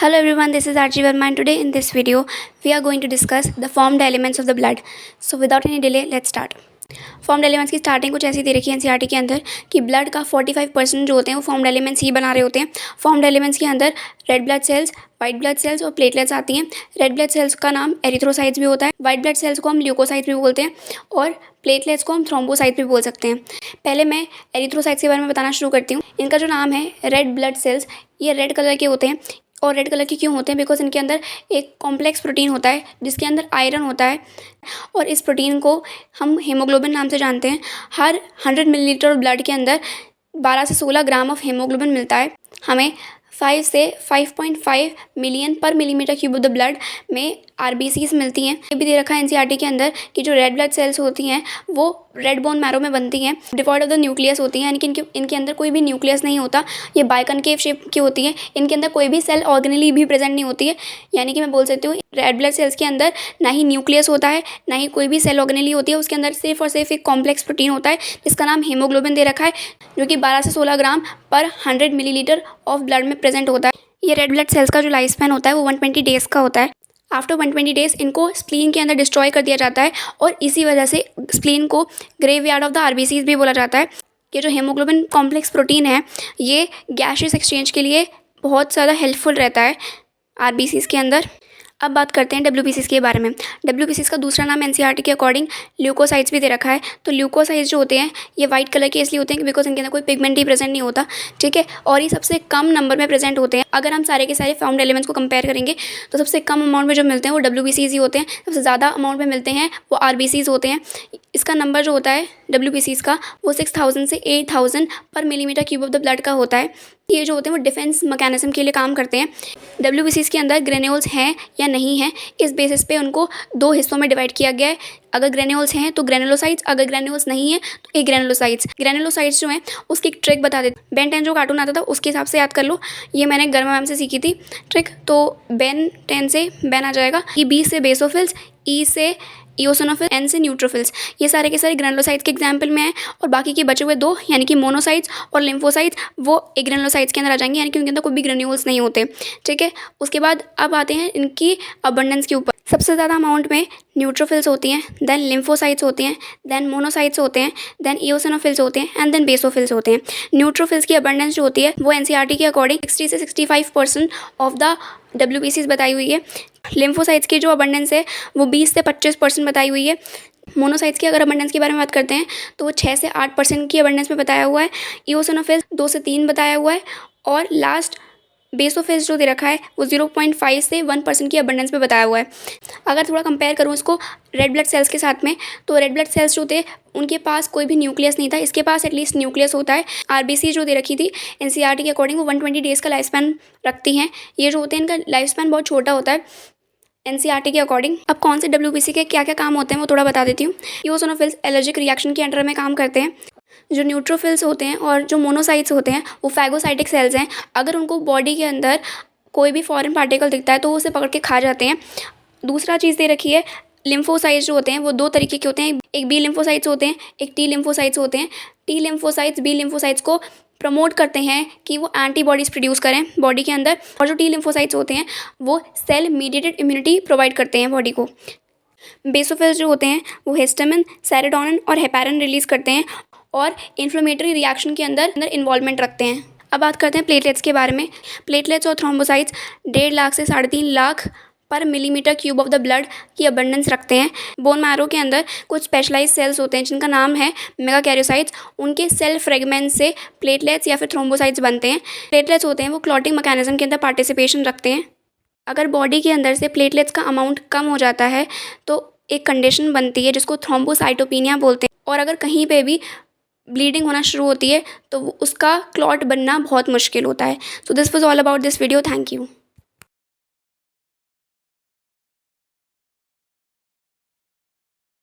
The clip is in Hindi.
Hello everyone, this is Archie Verma and today in this video we are going to discuss the formed elements of the blood. So without any delay, let's start. Formed elements की स्टार्टिंग कुछ ऐसी दे रखी है एनसीईआरटी के अंदर कि ब्लड का 45% जो होते हैं वो फॉर्म्ड एलिमेंट्स ही बना रहे होते हैं। फॉर्म्ड एलिमेंट्स के अंदर red blood cells, white blood cells और प्लेटलेट्स आती हैं। रेड ब्लड सेल्स का नाम एरिथ्रोसाइट्स भी होता है, वाइट ब्लड सेल्स को हम ल्यूकोसाइट्स भी बोलते हैं और प्लेटलेट्स को हम थ्रोम्बोसाइट्स भी बोल सकते हैं। पहले मैं एरिथ्रोसाइट्स के बारे में बताना शुरू करती हूँ। इनका जो नाम है रेड ब्लड सेल्स, ये रेड कलर के होते हैं। और रेड कलर के क्यों होते हैं? बिकॉज इनके अंदर एक कॉम्प्लेक्स प्रोटीन होता है जिसके अंदर आयरन होता है और इस प्रोटीन को हम हीमोग्लोबिन नाम से जानते हैं। हर 100 मिलीलीटर ब्लड के अंदर 12 से 16 ग्राम ऑफ हीमोग्लोबिन मिलता है। हमें 5 से 5.5 मिलियन पर millimetre cube of the blood में आरबीसीज मिलती हैं। ये भी दे रखा है एनसीईआरटी के अंदर कि जो रेड ब्लड सेल्स होती हैं वो रेड बोन मैरो में बनती हैं, डिवॉइड ऑफ द न्यूक्लियस होती हैं, यानी कि इनके अंदर कोई भी न्यूक्लियस नहीं होता। ये बाइकनकेव शेप की होती है। इनके अंदर कोई भी सेल ऑर्गेनली भी प्रेजेंट नहीं होती है, यानी कि मैं बोल सकती हूँ रेड ब्लड सेल्स के अंदर ना ही न्यूक्लियस होता है ना ही कोई भी सेल ऑर्गेनली होती है। उसके अंदर सिर्फ और सिर्फ एक कॉम्प्लेक्स प्रोटीन होता है जिसका नाम हीमोग्लोबिन दे रखा है, जो कि 12 से 16 ग्राम पर 100 मिलीलीटर ऑफ ब्लड में प्रेजेंट होता है। ये रेड ब्लड सेल्स का जो लाइफ स्पैन होता है वो 120 डेज़ का होता है। आफ्टर 120 डेज़ इनको स्प्लीन के अंदर डिस्ट्रॉय कर दिया जाता है और इसी वजह से स्प्लीन को ग्रेवयार्ड ऑफ द आरबीसीज भी बोला जाता है। ये जो हीमोग्लोबिन कॉम्प्लेक्स प्रोटीन है ये गैसियस एक्सचेंज के लिए बहुत ज़्यादा हेल्पफुल रहता है आरबीसीज के अंदर। अब बात करते हैं डब्ल्यूबीसीज के बारे में। डब्ल्यूबीसीज का दूसरा नाम एनसीईआरटी के अकॉर्डिंग ल्यूकोसाइट्स भी दे रखा है। तो ल्यूकोसाइट्स जो होते हैं ये वाइट कलर के इसलिए होते हैं बिकॉज इनके अंदर कोई पिगमेंट ही प्रेजेंट नहीं होता, ठीक है। और ये सबसे कम नंबर में प्रेजेंट होते हैं। अगर हम सारे के सारे फॉर्म्ड एलिमेंट्स को कंपेयर करेंगे तो सबसे कम अमाउंट में जो मिलते हैं वो डब्ल्यूबीसीज ही होते हैं। सबसे ज़्यादा अमाउंट में मिलते हैं वो आरबीसीज होते हैं। इसका नंबर जो होता है डब्ल्यूबीसीज का वो 6000 से 8000 पर millimetre cube of the blood का होता है। ये जो होते हैं वो डिफेंस मैकेनिज्म के लिए काम करते हैं। डब्ल्यूबीसीज के अंदर ग्रेन्यूल्स हैं या नहीं हैं, इस बेसिस पे उनको दो हिस्सों में डिवाइड किया गया है। अगर ग्रेन्यूल्स हैं तो ग्रेनुलोसाइट्स, अगर ग्रेन्यूल्स नहीं है तो एग्रेनुलोसाइट्स। ग्रेनुलोसाइट्स जो हैं उसकी एक ट्रिक बता देते। बेन 10 जो कार्टून आता था उसके हिसाब से याद कर लो। ये मैंने गर्मा मैम से सीखी थी ट्रिक। तो बेन 10 से बेन आ जाएगा, ई बी से बेसोफिल्स, ई से इओसिनोफिल, एन से न्यूट्रोफिल्स। ये सारे के सारे ग्रेनुलोसाइट्स के एग्जाम्पल में हैं और बाकी के बचे हुए दो यानी कि मोनोसाइट्स और लिम्फोसाइट्स वो ग्रेनुलोसाइट्स के अंदर आ जाएंगे, यानी कि उनके अंदर कोई भी ग्रेन्यूल्स नहीं होते, ठीक है। उसके बाद अब आते हैं इनकी अबंडेंस के ऊपर। सबसे ज़्यादा अमाउंट में न्यूट्रोफिल्स होती हैं, देन लिम्फोसाइट्स होती हैं, देन मोनोसाइट्स होते हैं, देन इओसिनोफिल्स होते हैं एंड देन बेसोफिल्स होते हैं। न्यूट्रोफिल्स की अबंडेंस जो होती है वो एनसीईआरटी के अकॉर्डिंग 60 से 65% ऑफ द डब्ल्यूबीसीज बताई हुई है। लिम्फोसाइट्स की जो अबंडेंस है वो 20 से 25% बताई हुई है। मोनोसाइट्स की अगर अबंडेंस के बारे में बात करते हैं तो वो 6 से 8% की अबंडेंस में बताया हुआ है। इओसिनोफिल्स 2 से 3 बताया हुआ है और लास्ट बेसोफिल्स जो दे रखा है वो 0.5 से 1% की अबंडेंस में बताया हुआ है। अगर थोड़ा कंपेयर करूँ इसको रेड ब्लड सेल्स के साथ में, तो रेड ब्लड सेल्स जो थे उनके पास कोई भी न्यूक्लियस नहीं था, इसके पास एटलीस्ट न्यूक्लियस होता है। आरबीसी जो दे रखी थी एनसीईआरटी के अकॉर्डिंग वो 120 डेज़ का लाइफ स्पैन रखती हैं। ये जो होते हैं इनका लाइफ स्पैन बहुत छोटा होता है एनसीईआरटी के अकॉर्डिंग। अब कौन से डब्ल्यूबीसी के क्या क्या काम होते हैं वो थोड़ा बता देती हूँ। इओसिनोफिल्स एलर्जिक रिएक्शन के अंडर में काम करते हैं। जो न्यूट्रोफिल्स होते हैं और जो मोनोसाइट्स होते हैं वो फैगोसाइटिक सेल्स हैं। अगर उनको बॉडी के अंदर कोई भी फॉरेन पार्टिकल दिखता है तो वो उसे पकड़ के खा जाते हैं। दूसरा चीज़ दे रखी है लिम्फोसाइट्स जो होते हैं वो दो तरीके के होते हैं, एक बी लिम्फोसाइट्स होते हैं, एक टी लिम्फोसाइट्स होते हैं। टी लिम्फोसाइट्स बी लिम्फोसाइट्स को प्रमोट करते हैं कि वो एंटीबॉडीज़ प्रोड्यूस करें बॉडी के अंदर, और जो टी लिम्फोसाइट्स होते हैं वो सेल मीडिएटेड इम्यूनिटी प्रोवाइड करते हैं बॉडी को। बेसोफिल्स जो होते हैं वो हिस्टामिन, सेरोटोनिन और हेपारिन रिलीज़ करते हैं और इन्फ्लेमेटरी रिएक्शन के अंदर इन्वॉल्वमेंट रखते हैं। अब बात करते हैं प्लेटलेट्स के बारे में। प्लेटलेट्स और थ्रोम्बोसाइट्स 1.5 लाख से 3.5 लाख पर millimetre cube of the blood की अबंडेंस रखते हैं। बोन मैरो के अंदर कुछ स्पेशलाइज सेल्स होते हैं जिनका नाम है मेगाकैरियोसाइट्स। उनके सेल फ्रेगमेंट्स से प्लेटलेट्स या फिर थ्रोम्बोसाइट्स बनते हैं। प्लेटलेट्स होते हैं वो क्लॉटिंग मैकेनिज्म के अंदर पार्टिसिपेशन रखते हैं। अगर बॉडी के अंदर से प्लेटलेट्स का अमाउंट कम हो जाता है तो एक कंडीशन बनती है जिसको थ्रोम्बोसाइटोपिनिया बोलते हैं, और अगर कहीं पे भी ब्लीडिंग होना शुरू होती है तो उसका क्लॉट बनना बहुत मुश्किल होता है। So this was all about this video. Thank you.